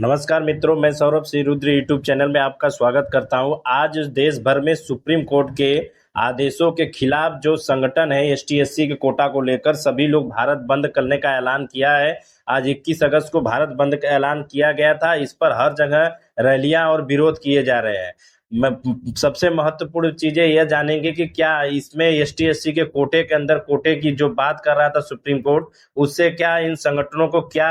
नमस्कार मित्रों, मैं सौरभ श्री रुद्र यूट्यूब चैनल में आपका स्वागत करता हूं। आज देश भर में सुप्रीम कोर्ट के आदेशों के खिलाफ जो संगठन है एसटी/एससी के कोटा को लेकर सभी लोग भारत बंद करने का ऐलान किया है। आज 21 अगस्त को भारत बंद का ऐलान किया गया था। इस पर हर जगह रैलियां और विरोध किए जा रहे हैं। सबसे महत्वपूर्ण चीजें यह जानेंगे कि क्या इसमें एसटी/एससी के कोटे के अंदर कोटे की जो बात कर रहा था सुप्रीम कोर्ट, उससे क्या इन संगठनों को क्या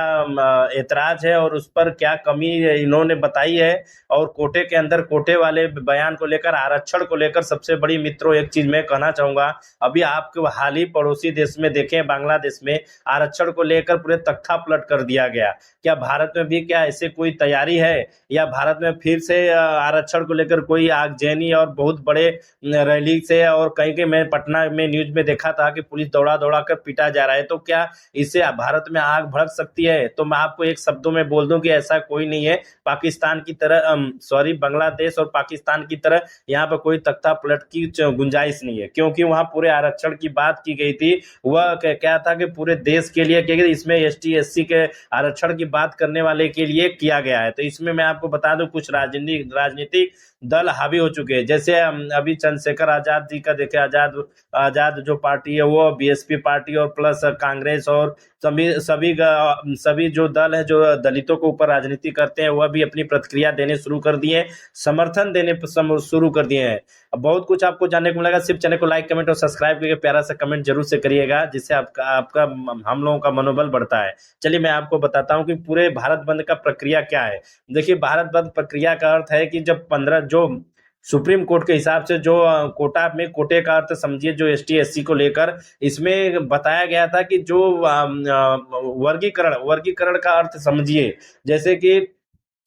ऐतराज है और उस पर क्या कमी इन्होंने बताई है। और कोटे के अंदर कोटे वाले बयान को लेकर, आरक्षण को लेकर सबसे बड़ी मित्रों एक चीज मैं कहना चाहूंगा, अभी आपके हाल ही पड़ोसी देश में देखें, बांग्लादेश में आरक्षण को लेकर पूरे तख्ता पलट कर दिया गया। क्या भारत में भी क्या ऐसे कोई तैयारी है, या भारत में फिर से आरक्षण को लेकर कोई आगजनी और बहुत बड़े रैली से, और कहीं कहीं मैं पटना में न्यूज में देखा था कि पुलिस दौड़ा दौड़ा कर पीटा जा रहा है। तो क्या इससे भारत में आग भड़क सकती है? तो मैं आपको एक शब्दों में बोल दूं कि ऐसा कोई नहीं है। पाकिस्तान की तरह बांग्लादेश और पाकिस्तान की तरह यहाँ पर कोई तख्ता पलट की गुंजाइश नहीं है, क्योंकि वहां पूरे आरक्षण की बात की गई थी। वह क्या था कि पूरे देश के लिए, क्योंकि इसमें एसटी/एससी के आरक्षण की बात करने वाले के लिए किया गया है। तो इसमें मैं आपको बता दूं, कुछ राजनीतिक दल हावी हो चुके हैं। जैसे अभी चंद्रशेखर आजाद जी का देखे, आजाद जो पार्टी है वो बीएसपी पार्टी और प्लस कांग्रेस और सभी जो दल है जो दलितों के ऊपर राजनीति करते हैं, वह भी अपनी प्रतिक्रिया देने शुरू कर दिए, समर्थन देने शुरू कर दिए हैं। अब बहुत कुछ आपको जानने को मिलेगा। सिर्फ चैनल को लाइक, कमेंट और सब्सक्राइब करके प्यारा सा कमेंट जरूर से करिएगा, जिससे आपका हम लोगों का मनोबल बढ़ता है। चलिए मैं आपको बताता हूँ कि पूरे भारत बंद का प्रक्रिया क्या है। देखिए, भारत बंद प्रक्रिया का अर्थ है कि जब 15 जो सुप्रीम कोर्ट के हिसाब से जो कोटे का अर्थ समझिए, जो एसटी/एससी को लेकर इसमें बताया गया था कि जो वर्गीकरण का अर्थ समझिए, जैसे कि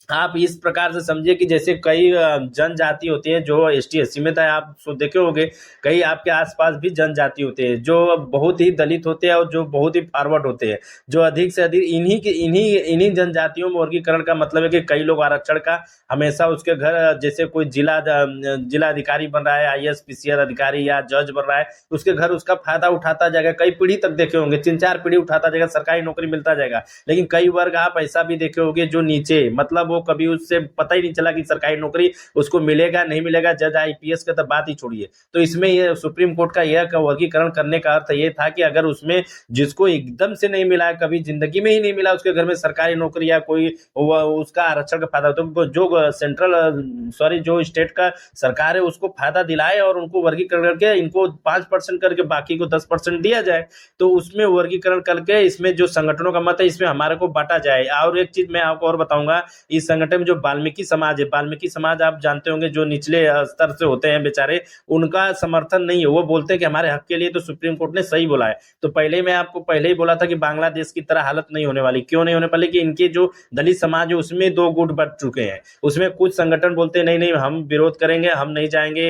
आप इस प्रकार से समझिए कि जैसे कई जनजाति होती है जो एसटी/एससी में था। आप देखे होंगे कई आपके आसपास भी जनजाति होते हैं जो बहुत ही दलित होते हैं और जो बहुत ही फॉरवर्ड होते हैं, जो अधिक से अधिक इन्हीं जनजातियों में वर्गीकरण का मतलब है कि कई लोग आरक्षण का हमेशा उसके घर, जैसे कोई जिला अधिकारी बन रहा है, आईएएस पीसीआर अधिकारी या जज बन रहा है, उसके घर उसका फायदा उठाता जाएगा। कई पीढ़ी तक देखे होंगे, 3-4 पीढ़ी उठाता जाएगा, सरकारी नौकरी मिलता जाएगा। लेकिन कई वर्ग आप ऐसा भी देखे होंगे जो नीचे, मतलब वो कभी उससे पता ही नहीं चला कि सरकारी नौकरी उसको मिलेगा नहीं मिलेगा, जज आईपीएस का तो बात ही छोड़िए। तो इसमें ये सुप्रीम कोर्ट का यह वर्गीकरण करने का अर्थ ये था कि अगर उसमें जिसको एकदम से नहीं मिला, कभी जिंदगी में ही नहीं मिला उसके घर में सरकारी नौकरी या कोई उसका आरक्षण का फायदा, तो जो स्टेट का सरकार है उसको फायदा दिलाए और उनको वर्गीकरण करके इनको 5% करके बाकी को 10% दिया जाए। तो उसमें वर्गीकरण करके इसमें जो संगठनों का मत है इसमें हमारे को बांटा जाए। और एक चीज मैं आपको और बताऊंगा, इस संगठन में जो वाल्मीकि समाज है, वाल्मीकि समाज आप जानते होंगे जो निचले स्तर से होते हैं बेचारे, उनका समर्थन नहीं है। वो बोलते हैं कि हमारे हक के लिए तो सुप्रीम कोर्ट ने सही बोला है। तो पहले मैं आपको पहले ही बोला था कि बांग्लादेश की तरह हालत नहीं होने वाली। क्यों नहीं होने वाली? कि इनके जो दलित समाज है उसमें 2 गुट बट चुके हैं। उसमें कुछ संगठन बोलते हैं नहीं नहीं हम विरोध करेंगे, हम नहीं जाएंगे,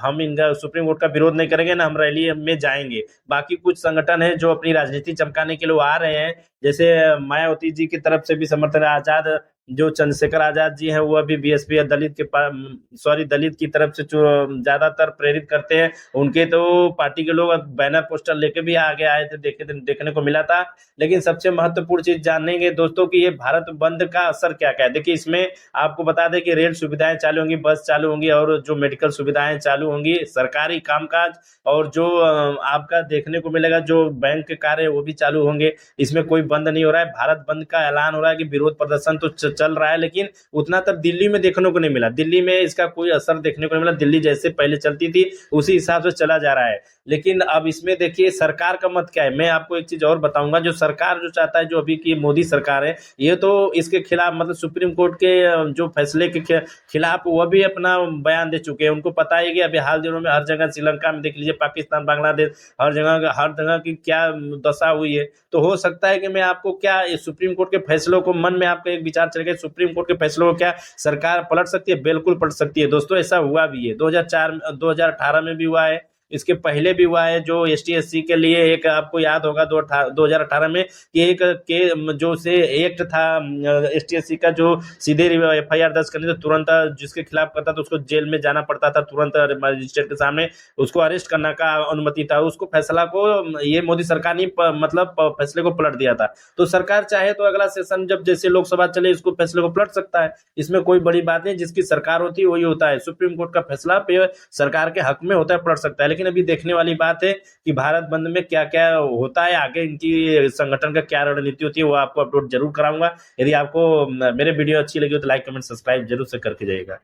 हम इनका सुप्रीम कोर्ट का विरोध नहीं करेंगे ना, हम रैली में जाएंगे। बाकी कुछ संगठन है जो अपनी राजनीति चमकाने के लिए आ रहे हैं, जैसे मायावती जी की तरफ से भी समर्थन है। जो चंद्रशेखर आजाद जी हैं वह भी बीएसपी या दलित की तरफ से जो ज्यादातर प्रेरित करते हैं, उनके तो पार्टी के लोग बैनर पोस्टर लेके भी आगे आए थे, देखने को मिला था। लेकिन सबसे महत्वपूर्ण चीज जानेंगे दोस्तों कि ये भारत बंद का असर क्या क्या है। देखिए, इसमें आपको बता दें कि रेल सुविधाएं चालू होंगी, बस चालू होंगी और जो मेडिकल सुविधाएं चालू होंगी, सरकारी कामकाज और जो आपका देखने को मिलेगा जो बैंक के कार्य वो भी चालू होंगे। इसमें कोई बंद नहीं हो रहा है। भारत बंद का ऐलान हो रहा है कि विरोध प्रदर्शन तो चल रहा है, लेकिन उतना तक दिल्ली में देखने को नहीं मिला। दिल्ली में इसका कोई असर देखने को नहीं मिला। दिल्ली जैसे पहले चलती थी उसी हिसाब से चला जा रहा है। लेकिन अब इसमें देखिए सरकार का मत क्या है। मैं आपको एक चीज और बताऊंगा, जो सरकार जो चाहता है, जो अभी की मोदी सरकार है, ये तो इसके खिलाफ, मतलब सुप्रीम कोर्ट के जो फैसले के खिलाफ वह भी अपना बयान दे चुके हैं। उनको पता है कि अभी हाल दिनों में हर जगह, श्रीलंका में देख लीजिए, पाकिस्तान, बांग्लादेश, हर जगह की क्या दशा हुई है। तो हो सकता है कि मैं आपको क्या सुप्रीम कोर्ट के फैसलों को, मन में आपका एक विचार चलेगा, सुप्रीम कोर्ट के फैसलों को क्या सरकार पलट सकती है? बिल्कुल पलट सकती है दोस्तों। ऐसा हुआ भी है, 2018 में भी हुआ है, इसके पहले भी हुआ है, जो एसटी एससी के लिए एक आपको याद होगा 2018 में कि एक के जो से एक्ट था एसटी एससी का, जो सीधे एफआईआर दर्ज करने से तुरंत जिसके खिलाफ करता था उसको जेल में जाना पड़ता था, तुरंत मजिस्ट्रेट के सामने उसको अरेस्ट करने का अनुमति था। उसको फैसला को ये मोदी सरकार ने मतलब फैसले को पलट दिया था। तो सरकार चाहे तो अगला सेशन जब जैसे लोकसभा चले इसको फैसले को पलट सकता है, इसमें कोई बड़ी बात नहीं। जिसकी सरकार होती है वही होता है, सुप्रीम कोर्ट का फैसला पे सरकार के हक में होता है, पलट सकता है। लेकिन अभी देखने वाली बात है कि भारत बंद में क्या क्या होता है, आगे इनकी संगठन का क्या रणनीति होती है, वो आपको अपलोड जरूर कराऊंगा। यदि आपको मेरे वीडियो अच्छी लगी हो तो लाइक कमेंट सब्सक्राइब जरूर से करके जाइएगा।